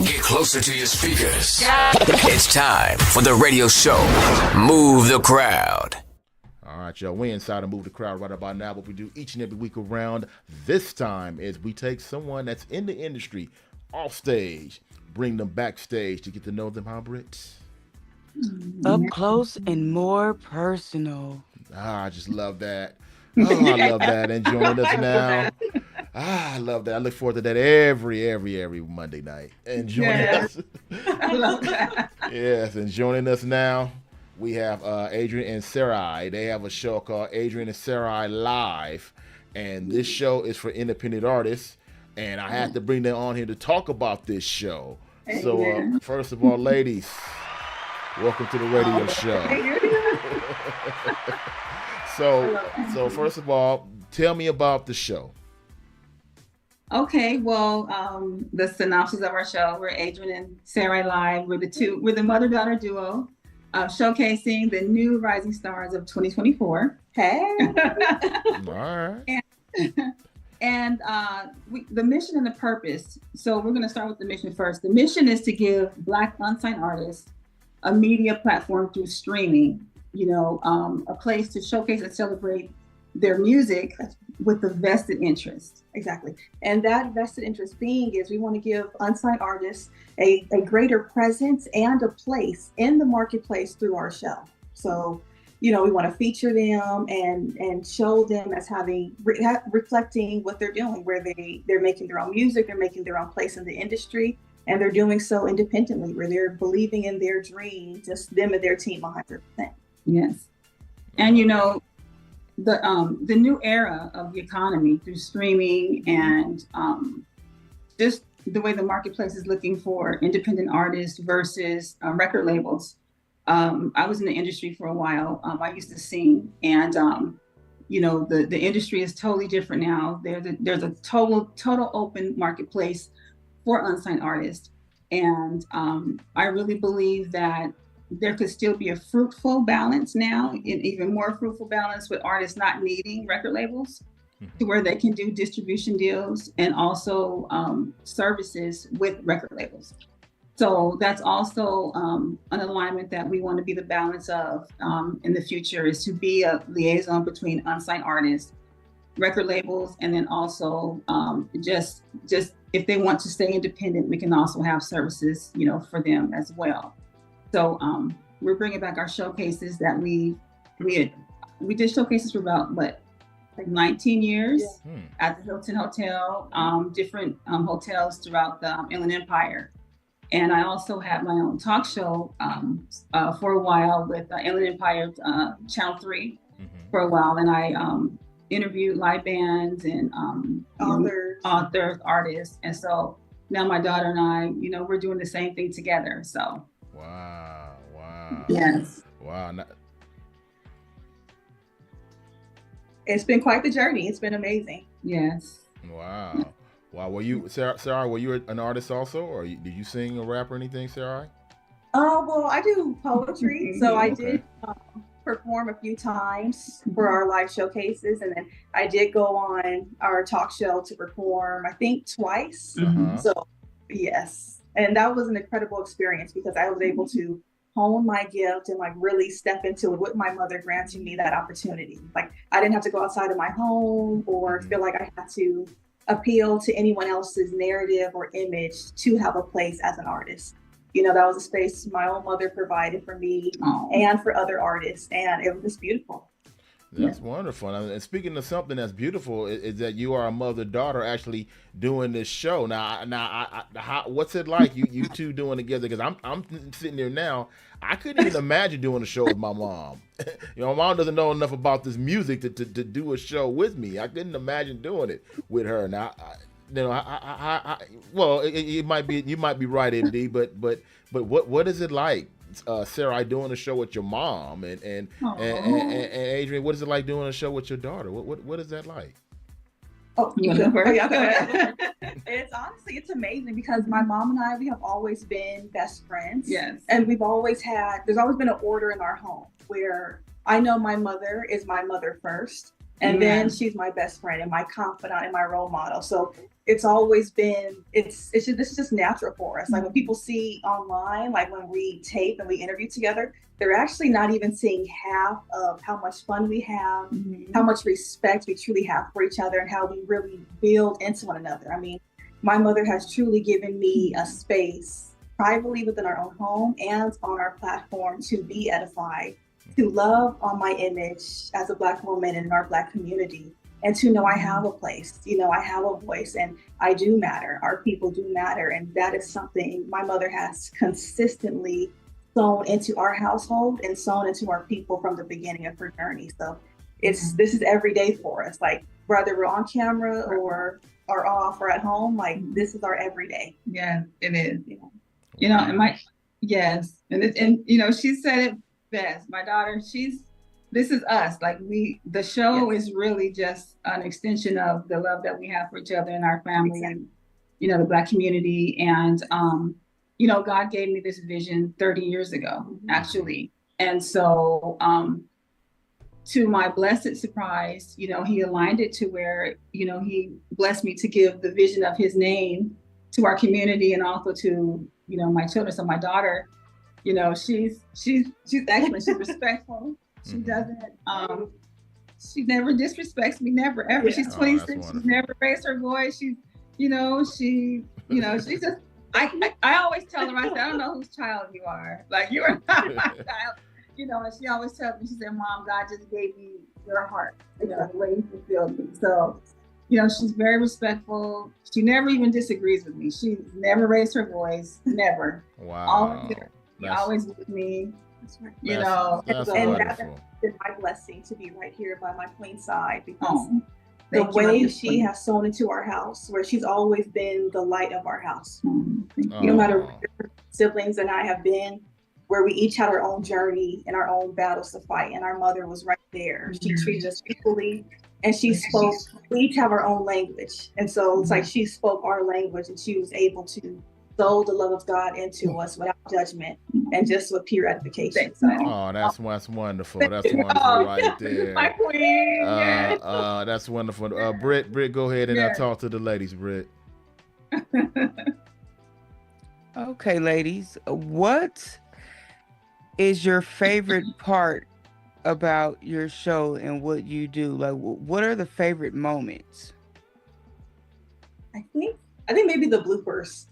Get closer to your speakers. It's time for the radio show, Move the Crowd. All right, y'all, we inside and Move the Crowd right about now. What we do each and every week around this time is we take someone that's in the industry off stage, bring them backstage to get to know them, how, Britt? Up close and more personal. I just love that. Oh, I love that. And joining us now. I love that. I look forward to that every Monday night. And joining us. I love that. Yes, and joining us now, we have Adrienne and Sarai. They have a show called Adrienne and Sarai Live. And this show is for independent artists. And I had to bring them on here to talk about this show. So, first of all, ladies, welcome to the radio show. So first of all, tell me about the show. Okay, well, the synopsis of our show, we're Adrienne and Sarai Live. We're the mother-daughter duo showcasing the new rising stars of 2024. Hey. All right. And the mission and the purpose. So we're going to start with the mission first. The mission is to give Black unsigned artists a media platform through streaming, a place to showcase and celebrate their music with a vested interest. Exactly. And that vested interest being is we want to give unsigned artists a greater presence and a place in the marketplace through our show. So, we want to feature them and show them as having reflecting what they're doing, where they're making their own music, they're making their own place in the industry, and they're doing so independently, where they're believing in their dream, just them and their team 100%. Yes. And the new era of the economy through streaming and just the way the marketplace is looking for independent artists versus record labels. I was in the industry for a while. I used to sing, and the industry is totally different now. There's a total open marketplace for unsigned artists, and I really believe that there could still be a fruitful balance now, an even more fruitful balance with artists not needing record labels, to where they can do distribution deals and also services with record labels. So that's also an alignment that we want to be the balance of in the future, is to be a liaison between unsigned artists, record labels, and then also just if they want to stay independent, we can also have services, for them as well. So we're bringing back our showcases that we did showcases for about 19 years at the Hilton Hotel, different hotels throughout the Inland Empire. And I also had my own talk show for a while with Inland Empire Channel 3 for a while. And I interviewed live bands and authors, artists. And so now my daughter and I, we're doing the same thing together. So. Wow. Yes. Wow. It's been quite the journey. It's been amazing. Yes. Wow. Were you, Sarah, were you an artist also, or did you sing or rap or anything, Sarah? Well, I do poetry, so I did perform a few times for our live showcases, and then I did go on our talk show to perform, I think, twice. So, yes, and that was an incredible experience because I was able to hone my gift and really step into it with my mother granting me that opportunity. I didn't have to go outside of my home or feel like I had to appeal to anyone else's narrative or image to have a place as an artist. That was a space my own mother provided for me and for other artists, and it was just beautiful. That's wonderful. And speaking of something that's beautiful, is that you are a mother-daughter actually doing this show. Now, what's it like you two doing together? Because I'm sitting there now. I couldn't even imagine doing a show with my mom. My mom doesn't know enough about this music to do a show with me. I couldn't imagine doing it with her. Now, you might be right, MD, but what is it like? Sarah, doing a show with your mom and Adrienne, what is it like doing a show with your daughter? What is that like? Oh, you go first. Yeah, go ahead. It's amazing because my mom and I, we have always been best friends. Yes. And there's always been an order in our home where I know my mother is my mother first, and then she's my best friend and my confidant and my role model. So it's always been, this is just natural for us. Like when people see online, like when we tape and we interview together, they're actually not even seeing half of how much fun we have, how much respect we truly have for each other, and how we really build into one another. I mean, my mother has truly given me a space privately within our own home and on our platform to be edified, to love on my image as a Black woman in our Black community, and to know I have a place, I have a voice, and I do matter. Our people do matter. And that is something my mother has consistently sown into our household and sown into our people from the beginning of her journey. So this is every day for us. Like whether we're on camera or are off or at home, like this is our everyday. Yeah, it is. And yes. And she said it best. My daughter, this is us. Like the show is really just an extension of the love that we have for each other and our family and, the Black community. And, God gave me this vision 30 years ago, actually. And so, to my blessed surprise, he aligned it to where, he blessed me to give the vision of his name to our community and also to, my children. So my daughter, she's excellent. She's respectful. She doesn't, she never disrespects me, never, ever. Yeah. She's 26. She's never raised her voice. She's just, I always tell her, I said, I don't know whose child you are. Like, you are not my child. And she always tells me, she said, Mom, God just gave me your heart, the way you fulfilled me. So, she's very respectful. She never even disagrees with me. She never raised her voice, never. Wow. Always with me. That's and that's been my blessing to be right here by my queen's side, because the way she has sown into our house, where she's always been the light of our house. No matter where her siblings and I have been, where we each had our own journey and our own battles to fight, and our mother was right there. She treated us equally, and she spoke. We each have our own language, and so it's like she spoke our language, and she was able to sow the love of God into us without judgment and just with pure edification. So. That's wonderful. That's wonderful right there. My queen. That's wonderful. Britt, go ahead and talk to the ladies, Britt. Okay, ladies, what is your favorite part about your show and what you do? Like, what are the favorite moments? I think maybe the bloopers.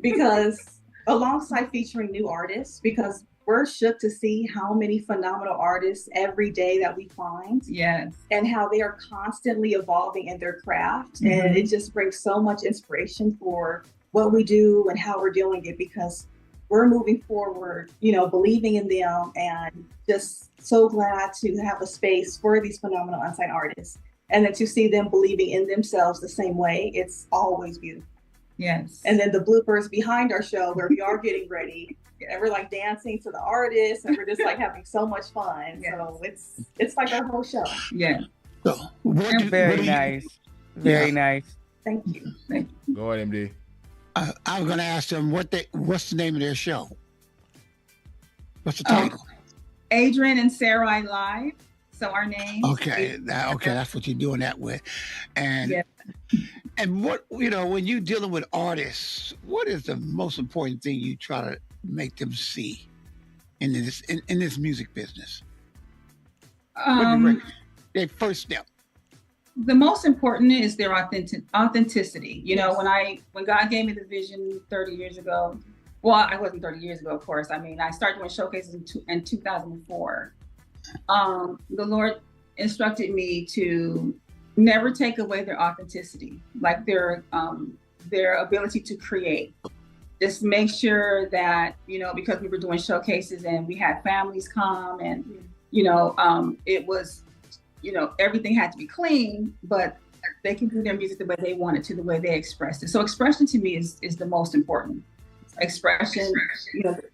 Because alongside featuring new artists, because we're shook to see how many phenomenal artists every day that we find. Yes. And how they are constantly evolving in their craft. And it just brings so much inspiration for what we do and how we're doing it, because we're moving forward, believing in them, and just so glad to have a space for these phenomenal unsigned artists. And then to see them believing in themselves the same way, it's always beautiful. Yes. And then the bloopers behind our show where we are getting ready and we're like dancing to the artists and we're just like having so much fun. Yes. So it's like our whole show. Yeah. So very nice. Very nice. Thank you. Go ahead, MD. I was going to ask them what's the name of their show? What's the title? Adrienne and Sarai Live. So our name. Okay. That's what you're doing that with. And and what, when you're dealing with artists, what is the most important thing you try to make them see in this music business? Their first step. The most important is their authenticity. When God gave me the vision 30 years ago, well, I wasn't 30 years ago, of course. I mean, I started doing showcases in 2004. The Lord instructed me to never take away their authenticity, like their ability to create. Just make sure that, because we were doing showcases and we had families come and, it was, everything had to be clean, but they can do their music the way they want it to, the way they express it. So expression to me is the most important. Expression,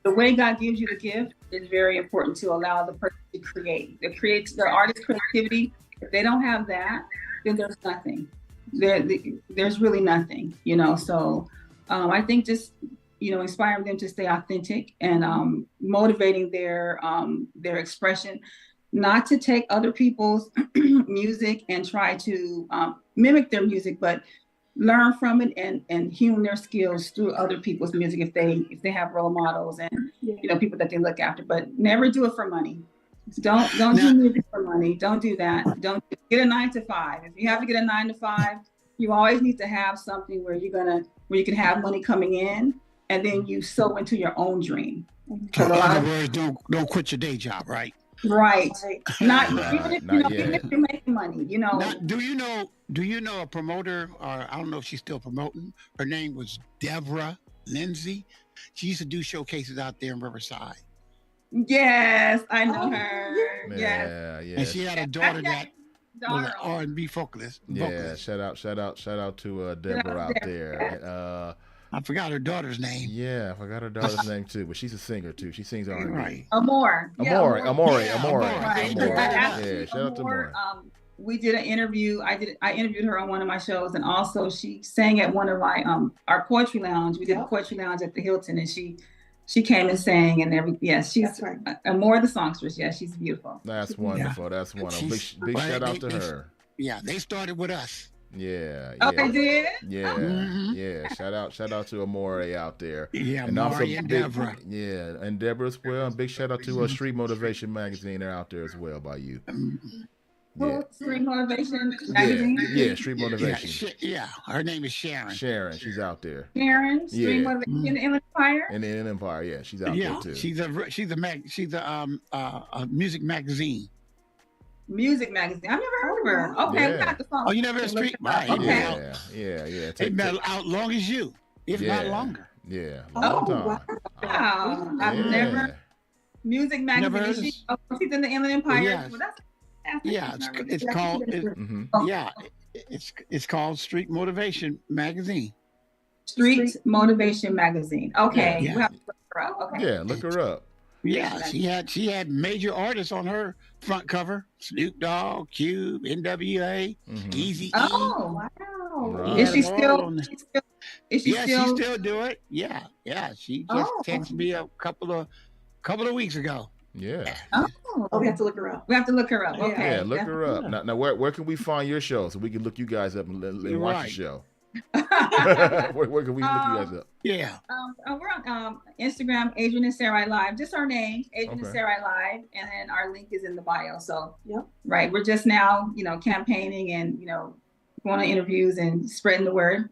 the way God gives you the gift is very important to allow the person to create. Their artist creativity. If they don't have that, then there's nothing. There's really nothing, So I think just, inspiring them to stay authentic and motivating their expression, not to take other people's music and try to mimic their music, but learn from it and hone their skills through other people's music if they have role models and people that they look after. But never do it for money. Don't do music for money. Don't do that. Don't get a 9 to 5. If you have to get a 9 to 5, you always need to have something where you can have money coming in, and then you sow into your own dream. So in other words, don't quit your day job, right? Right. Not Right. even if Not even yet. if you're making money. Now, do you know a promoter, or I don't know if she's still promoting? Her name was Deborah Lindsay. She used to do showcases out there in Riverside. Yes, I know her. Yes. Yeah. And she had a daughter that was an Daughter. R&B vocalist. Yeah, shout out to Deborah out there. I forgot her daughter's name. Yeah, I forgot her daughter's name too, but she's a singer too. She sings R&B. Right. Amore. Amore. Right. Yeah, shout out to Amore. We did an interview. I interviewed her on one of my shows, and also she sang at one of my our poetry lounge. We did a poetry lounge at the Hilton, and she came and sang and everything. Yes, she's Amore the songstress. Yeah, she's beautiful. That's wonderful. That's wonderful. Big shout out to her. Yeah, they started with us. Yeah. Oh, they did? Yeah. Mhm. Yeah. Shout out to Amore out there. Yeah, And also Maury and Deborah. Yeah, and Deborah as well. And big shout out to Street Motivation Magazine. They're out there as well by you. Yeah. Street Motivation Magazine. Yeah, Street Motivation. Yeah, her name is Sharon. Sharon, she's out there. Sharon, Street Yeah. Motivation in the Empire. And in Empire, yeah, she's out Yeah, there too. she's a music magazine. Music Magazine. I've never heard of her. Okay, we Yeah. got the phone. Oh, you never heard Street? Right. Okay. Yeah. They've been out long as you, if not longer. Yeah, long time. Wow. I've Yeah. never Music Magazine. Never heard She's in the Inland Empire. Yes. Well, that's Yeah, it's called Mhm. it's called Street Motivation Magazine. Street Motivation Magazine. Okay. Yeah. We'll have to look her up. Okay. Yeah, look her up. Yeah, she had major artists on her front cover: Snoop Dogg, Cube, NWA, Mhm. Easy. Oh, wow. Right. Is she Yeah, still? on- Is she Yeah, still? she still do it. Yeah. She just Oh. texted me a couple of weeks ago. Yeah. Oh, we have to look her up. we have to look her up. Yeah. Okay. Yeah, look her up. Now where can we find your show so we can look you guys up and watch Right. the show? where can we look you guys up? Yeah. We're on Instagram, Adrienne and Sarai Live. Just our name, Adrienne and Okay. Sarai Live, and then our link is in the bio. So, Yep. right, we're just now, campaigning and going on interviews and spreading the word,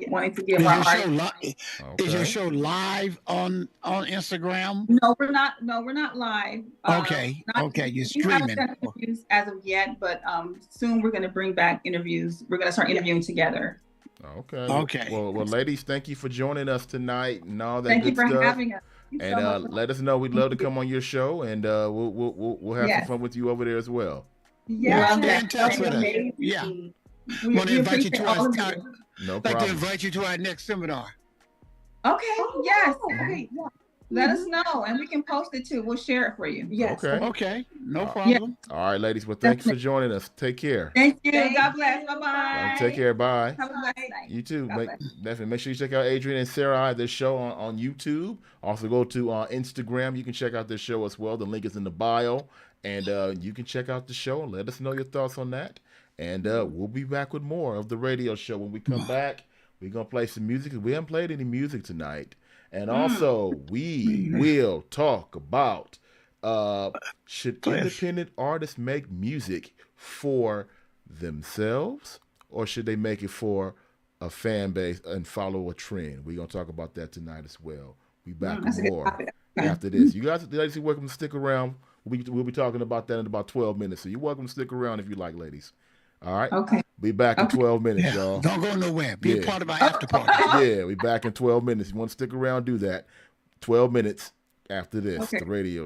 wanting to give Is our your, art. show li- is your show live on Instagram? No, we're not. No, we're not live. Okay. Not- Okay. You're We haven't streaming. done interviews as of yet, but soon we're going to bring back interviews. We're going to start interviewing together. Okay. Okay. Well, ladies, thank you for joining us tonight and all that Thank you good for stuff. having us. Thank you so And much. let us know. We'd love to come on your show, and we'll have Yes. some fun with you over there as well. Yeah, Love stay that. in touch with us. Amazing. Yeah. We Want to invite you appreciate to all of our, you. No like to problem. invite you to our next seminar. Okay. Yes. Okay. Yeah. Let us know, and we can post it too. We'll share it for you. Yes. Okay. Okay, no problem. All right, ladies. Well, thank you for joining us. Take care. Thank you. Thank God bless. Bye bye. Take care. Bye. Have a blessed night. You too. God bless. Definitely make sure you check out Adrienne and Sarai, their show on YouTube. Also go to Instagram. You can check out their show as well. The link is in the bio. And you can check out the show and let us know your thoughts on that. And we'll be back with more of the radio show. When we come back, we're going to play some music. We haven't played any music tonight. And also, we will talk about should independent artists make music for themselves, or should they make it for a fan base and follow a trend? We're going to talk about that tonight as well. We back That's a with good more topic. after this. You guys, ladies, you're welcome to stick around. We'll be talking about that in about 12 minutes. So you're welcome to stick around if you like, ladies. All right? Okay. Be back in 12 minutes, Yeah, y'all. don't go nowhere. Be Yeah. a part of our after party. Yeah, we back in 12 minutes. You want to stick around, do that. 12 minutes after this, Okay. the radio